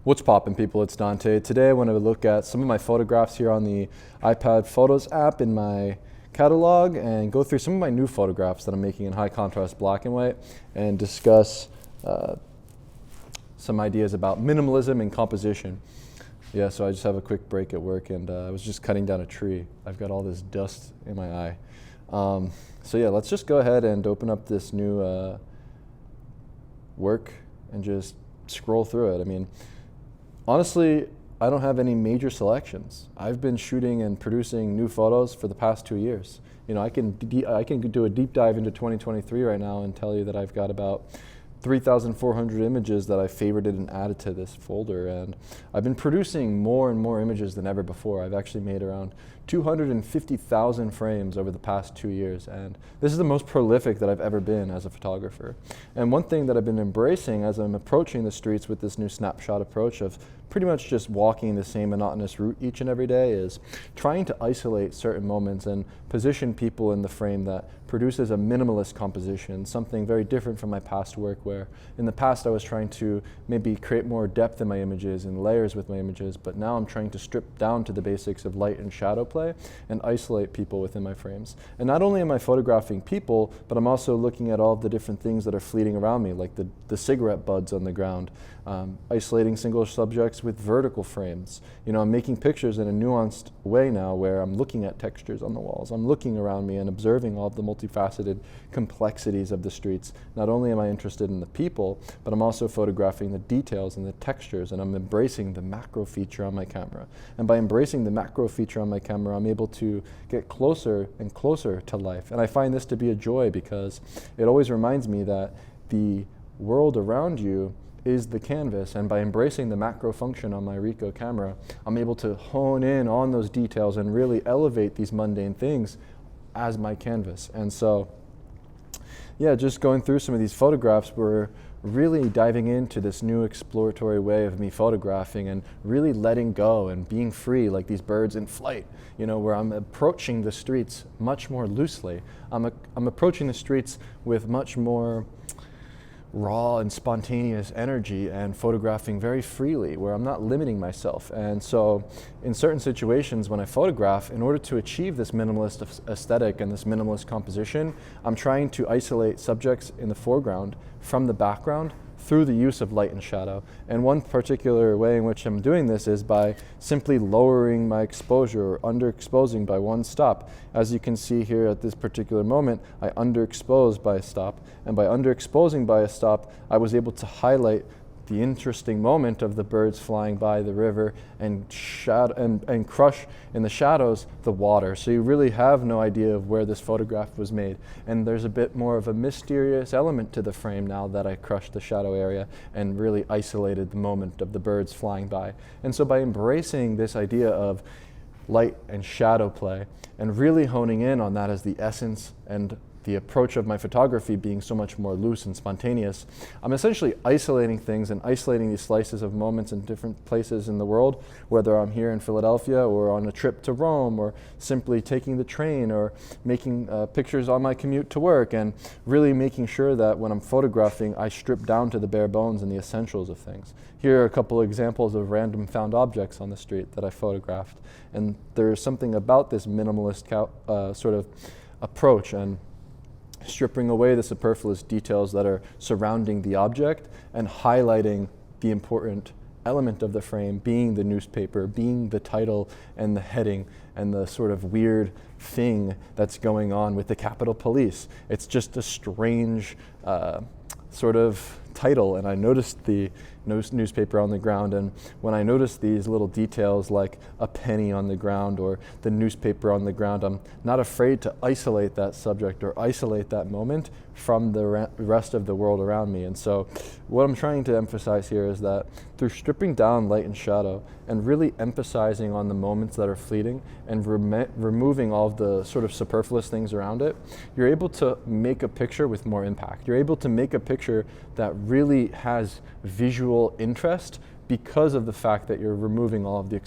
What's poppin', people? It's Dante. Today I want to look at some of my photographs here on the iPad Photos app in my catalog and go through some of my new photographs that I'm making in high contrast black and white and discuss some ideas about minimalism and composition. Yeah, so I just have a quick break at work and I was just cutting down a tree. I've got all this dust in my eye. So yeah, let's just go ahead and open up this new work and just scroll through it. I mean, honestly, I don't have any major selections. I've been shooting and producing new photos for the past 2 years. You know, I can do a deep dive into 2023 right now and tell you that I've got about 3,400 images that I favorited and added to this folder, and I've been producing more and more images than ever before. I've actually made around 250,000 frames over the past 2 years, and this is the most prolific that I've ever been as a photographer. And one thing that I've been embracing as I'm approaching the streets with this new snapshot approach of pretty much just walking the same monotonous route each and every day is trying to isolate certain moments and position people in the frame that produces a minimalist composition, something very different from my past work, where in the past I was trying to maybe create more depth in my images and layers with my images, but now I'm trying to strip down to the basics of light and shadow play and isolate people within my frames. And not only am I photographing people, but I'm also looking at all the different things that are fleeting around me, like the cigarette buds on the ground, isolating single subjects with vertical frames. You know, I'm making pictures in a nuanced way now where I'm looking at textures on the walls. I'm looking around me and observing all of the multifaceted complexities of the streets. Not only am I interested in the people, but I'm also photographing the details and the textures, and I'm embracing the macro feature on my camera. And by embracing the macro feature on my camera, I'm able to get closer and closer to life. And I find this to be a joy because it always reminds me that the world around you is the canvas, and by embracing the macro function on my Ricoh camera, I'm able to hone in on those details and really elevate these mundane things as my canvas. And so, yeah, just going through some of these photographs, we're really diving into this new exploratory way of me photographing and really letting go and being free, like these birds in flight, you know, where I'm approaching the streets much more loosely. I'm approaching the streets with much more raw and spontaneous energy and photographing very freely, where I'm not limiting myself. And so in certain situations when I photograph, in order to achieve this minimalist aesthetic and this minimalist composition, I'm trying to isolate subjects in the foreground from the background through the use of light and shadow. And one particular way in which I'm doing this is by simply lowering my exposure or underexposing by one stop. As you can see here at this particular moment, I underexposed by a stop, and by underexposing by a stop, I was able to highlight the interesting moment of the birds flying by the river and crush in the shadows the water. So you really have no idea of where this photograph was made. And there's a bit more of a mysterious element to the frame now that I crushed the shadow area and really isolated the moment of the birds flying by. And so by embracing this idea of light and shadow play and really honing in on that as the essence and the approach of my photography being so much more loose and spontaneous, I'm essentially isolating things and isolating these slices of moments in different places in the world, whether I'm here in Philadelphia or on a trip to Rome or simply taking the train or making pictures on my commute to work, and really making sure that when I'm photographing, I strip down to the bare bones and the essentials of things. Here are a couple of examples of random found objects on the street that I photographed. And there's something about this minimalist sort of approach and stripping away the superfluous details that are surrounding the object and highlighting the important element of the frame, being the newspaper, being the title and the heading and the sort of weird thing that's going on with the Capitol Police. It's just a strange sort of title, and I noticed the newspaper on the ground, and when I noticed these little details like a penny on the ground or the newspaper on the ground, I'm not afraid to isolate that subject or isolate that moment from the rest of the world around me. And so what I'm trying to emphasize here is that through stripping down light and shadow and really emphasizing on the moments that are fleeting and removing all of the sort of superfluous things around it, you're able to make a picture with more impact. You're able to make a picture that really has visual interest because of the fact that you're removing all of the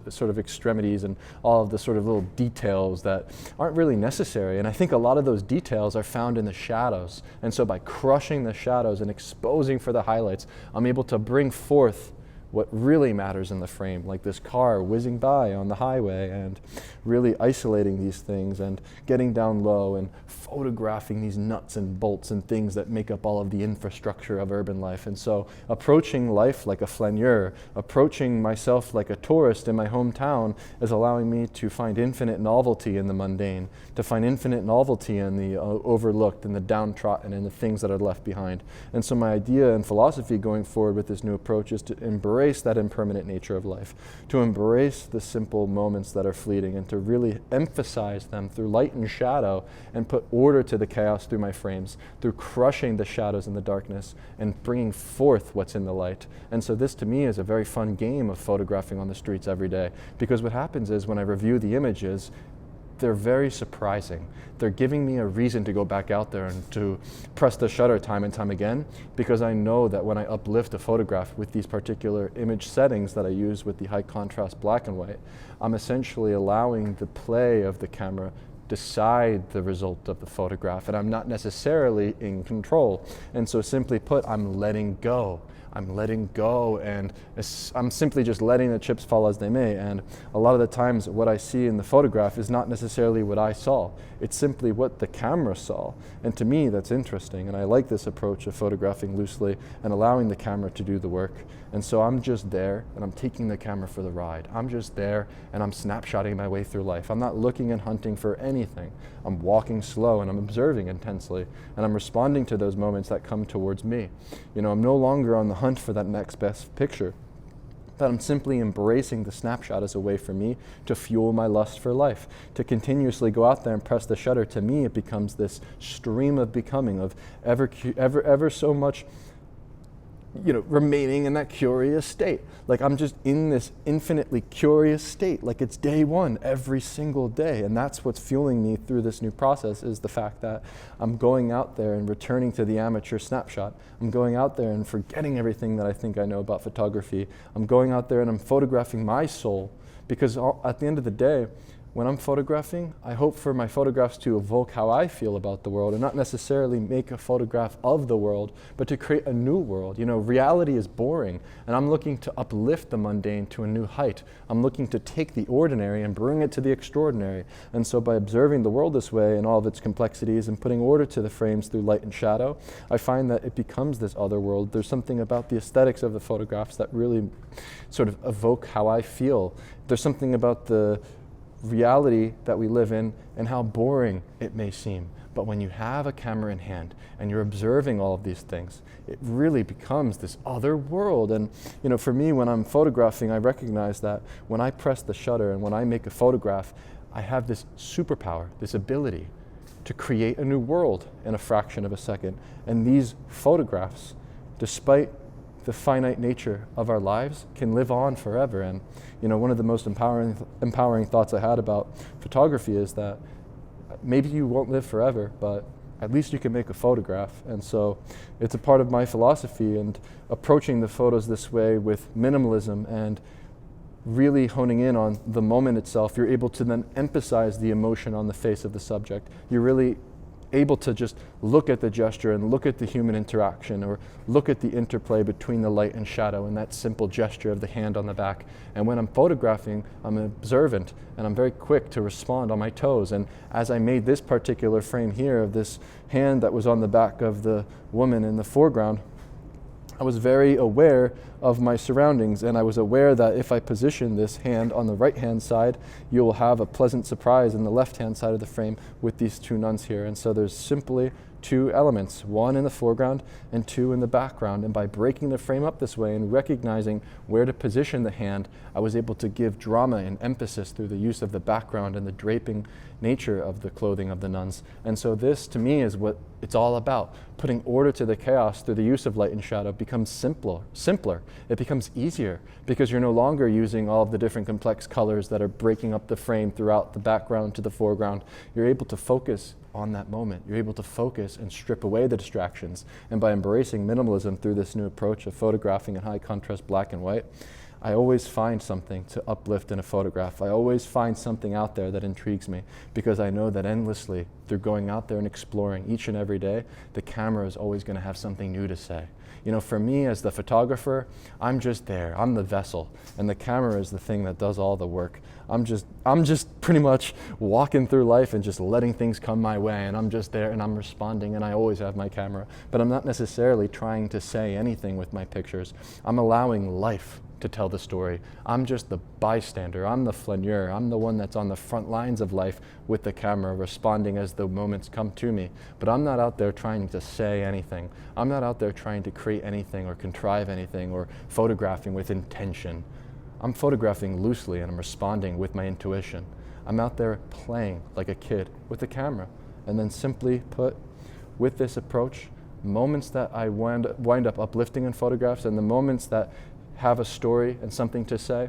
sort of extremities and all of the sort of little details that aren't really necessary. And I think a lot of those details are found in the shadows. And so by crushing the shadows and exposing for the highlights, I'm able to bring forth what really matters in the frame, like this car whizzing by on the highway, and really isolating these things and getting down low and photographing these nuts and bolts and things that make up all of the infrastructure of urban life. And so approaching life like a flaneur, approaching myself like a tourist in my hometown, is allowing me to find infinite novelty in the mundane, to find infinite novelty in the overlooked and the downtrodden and the things that are left behind. And so my idea and philosophy going forward with this new approach is to embrace that impermanent nature of life, to embrace the simple moments that are fleeting, and to really emphasize them through light and shadow, and put order to the chaos through my frames, through crushing the shadows in the darkness and bringing forth what's in the light. And so this to me is a very fun game of photographing on the streets every day, because what happens is when I review the images, they're very surprising. They're giving me a reason to go back out there and to press the shutter time and time again, because I know that when I uplift a photograph with these particular image settings that I use with the high contrast black and white, I'm essentially allowing the play of the camera decide the result of the photograph, and I'm not necessarily in control. And so simply put, I'm letting go. I'm letting go, and I'm simply just letting the chips fall as they may. And a lot of the times what I see in the photograph is not necessarily what I saw. It's simply what the camera saw. And to me, that's interesting. And I like this approach of photographing loosely and allowing the camera to do the work. And so I'm just there, and I'm taking the camera for the ride. I'm just there, and I'm snapshotting my way through life. I'm not looking and hunting for anything. I'm walking slow, and I'm observing intensely, and I'm responding to those moments that come towards me. You know, I'm no longer on the hunt for that next best picture, but I'm simply embracing the snapshot as a way for me to fuel my lust for life, to continuously go out there and press the shutter. To me, it becomes this stream of becoming, of ever so much, you know, remaining in that curious state. Like I'm just in this infinitely curious state, like it's day one every single day. And that's what's fueling me through this new process, is the fact that I'm going out there and returning to the amateur snapshot. I'm going out there and forgetting everything that I think I know about photography. I'm going out there and I'm photographing my soul, because at the end of the day, when I'm photographing, I hope for my photographs to evoke how I feel about the world, and not necessarily make a photograph of the world, but to create a new world. You know, reality is boring, and I'm looking to uplift the mundane to a new height. I'm looking to take the ordinary and bring it to the extraordinary. And so by observing the world this way and all of its complexities and putting order to the frames through light and shadow, I find that it becomes this other world. There's something about the aesthetics of the photographs that really sort of evoke how I feel. There's something about the reality that we live in and how boring it may seem. But when you have a camera in hand and you're observing all of these things, it really becomes this other world. And you know, for me, when I'm photographing, I recognize that when I press the shutter and when I make a photograph, I have this superpower, this ability to create a new world in a fraction of a second. And these photographs, despite the finite nature of our lives, can live on forever. And you know, one of the most empowering thoughts I had about photography is that maybe you won't live forever, but at least you can make a photograph. And so it's a part of my philosophy, and approaching the photos this way with minimalism and really honing in on the moment itself, you're able to then emphasize the emotion on the face of the subject. You're really able to just look at the gesture and look at the human interaction, or look at the interplay between the light and shadow and that simple gesture of the hand on the back. And when I'm photographing, I'm observant and I'm very quick to respond on my toes. And as I made this particular frame here of this hand that was on the back of the woman in the foreground, I was very aware of my surroundings, and I was aware that if I position this hand on the right-hand side, you will have a pleasant surprise in the left-hand side of the frame with these two nuns here. And so there's simply two elements, one in the foreground and two in the background. And by breaking the frame up this way and recognizing where to position the hand, I was able to give drama and emphasis through the use of the background and the draping nature of the clothing of the nuns. And so this, to me, is what it's all about. Putting order to the chaos through the use of light and shadow becomes simpler. It becomes easier, because you're no longer using all of the different complex colors that are breaking up the frame throughout the background to the foreground. You're able to focus on that moment. You're able to focus and strip away the distractions. And by embracing minimalism through this new approach of photographing in high contrast black and white, I always find something to uplift in a photograph. I always find something out there that intrigues me, because I know that endlessly, through going out there and exploring each and every day, the camera is always going to have something new to say. You know, for me as the photographer, I'm just there. I'm the vessel, and the camera is the thing that does all the work. I'm just pretty much walking through life and just letting things come my way, and I'm just there and I'm responding, and I always have my camera. But I'm not necessarily trying to say anything with my pictures. I'm allowing life to tell the story. I'm just the bystander. I'm the flaneur. I'm the one that's on the front lines of life with the camera, responding as the moments come to me. But I'm not out there trying to say anything. I'm not out there trying to create anything or contrive anything or photographing with intention. I'm photographing loosely and I'm responding with my intuition. I'm out there playing like a kid with the camera. And then simply put, with this approach, moments that I wind up uplifting in photographs, and the moments that have a story and something to say,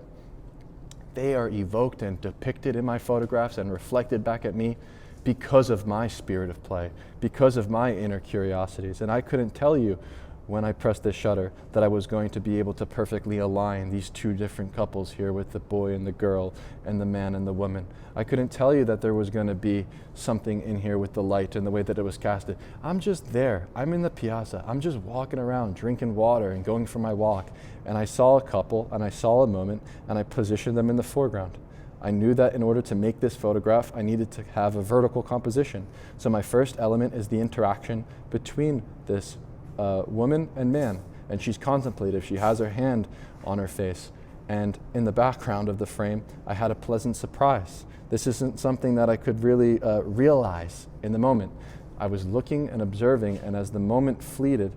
they are evoked and depicted in my photographs and reflected back at me because of my spirit of play, because of my inner curiosities. And I couldn't tell you when I pressed this shutter that I was going to be able to perfectly align these two different couples here with the boy and the girl and the man and the woman. I couldn't tell you that there was going to be something in here with the light and the way that it was casted. I'm just there. I'm in the piazza. I'm just walking around, drinking water and going for my walk. And I saw a couple and I saw a moment and I positioned them in the foreground. I knew that in order to make this photograph, I needed to have a vertical composition. So my first element is the interaction between this woman and man, and she's contemplative. She has her hand on her face, and in the background of the frame I had a pleasant surprise. This isn't something that I could really realize in the moment. I was looking and observing, and as the moment fleeted,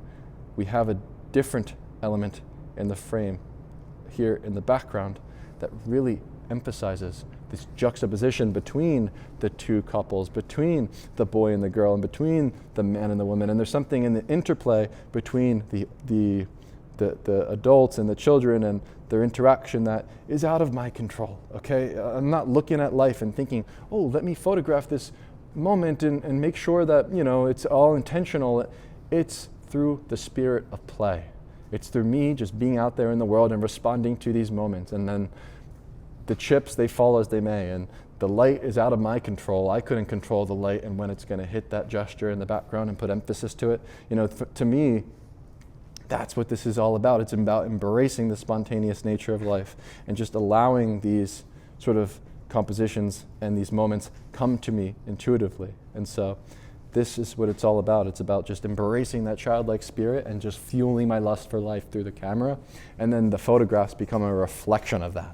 we have a different element in the frame here in the background that really emphasizes this juxtaposition between the two couples, between the boy and the girl, and between the man and the woman. And there's something in the interplay between the adults and the children and their interaction that is out of my control, okay? I'm not looking at life and thinking, oh, let me photograph this moment and make sure that, you know, it's all intentional. It's through the spirit of play. It's through me just being out there in the world and responding to these moments. And then the chips, they fall as they may, and the light is out of my control. I couldn't control the light and when it's going to hit that gesture in the background and put emphasis to it. You know, to me, that's what this is all about. It's about embracing the spontaneous nature of life and just allowing these sort of compositions and these moments come to me intuitively. And so this is what it's all about. It's about just embracing that childlike spirit and just fueling my lust for life through the camera. And then the photographs become a reflection of that.